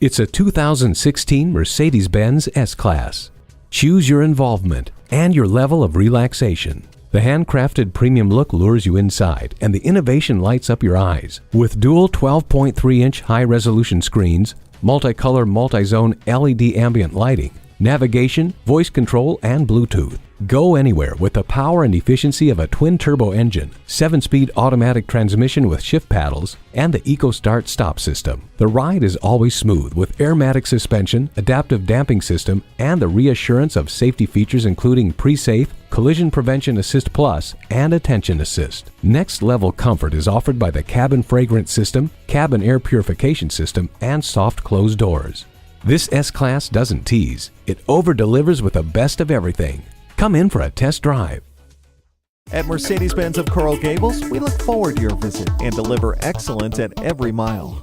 It's a 2016 Mercedes-Benz S-Class. Choose your involvement and your level of relaxation. The handcrafted premium look lures you inside, and the innovation lights up your eyes. With dual 12.3-inch high-resolution screens, multicolor multi-zone LED ambient lighting, navigation, voice control, and Bluetooth. Go anywhere with the power and efficiency of a twin-turbo engine, 7-speed automatic transmission with shift paddles, and the Eco Start Stop system. The ride is always smooth with airmatic suspension, adaptive damping system, and the reassurance of safety features including pre-safe, collision prevention assist plus, and attention assist. Next-level comfort is offered by the cabin fragrance system, cabin air purification system, and soft closed doors. This S-Class doesn't tease. It over-delivers with the best of everything. Come in for a test drive. At Mercedes-Benz of Coral Gables, we look forward to your visit and deliver excellence at every mile.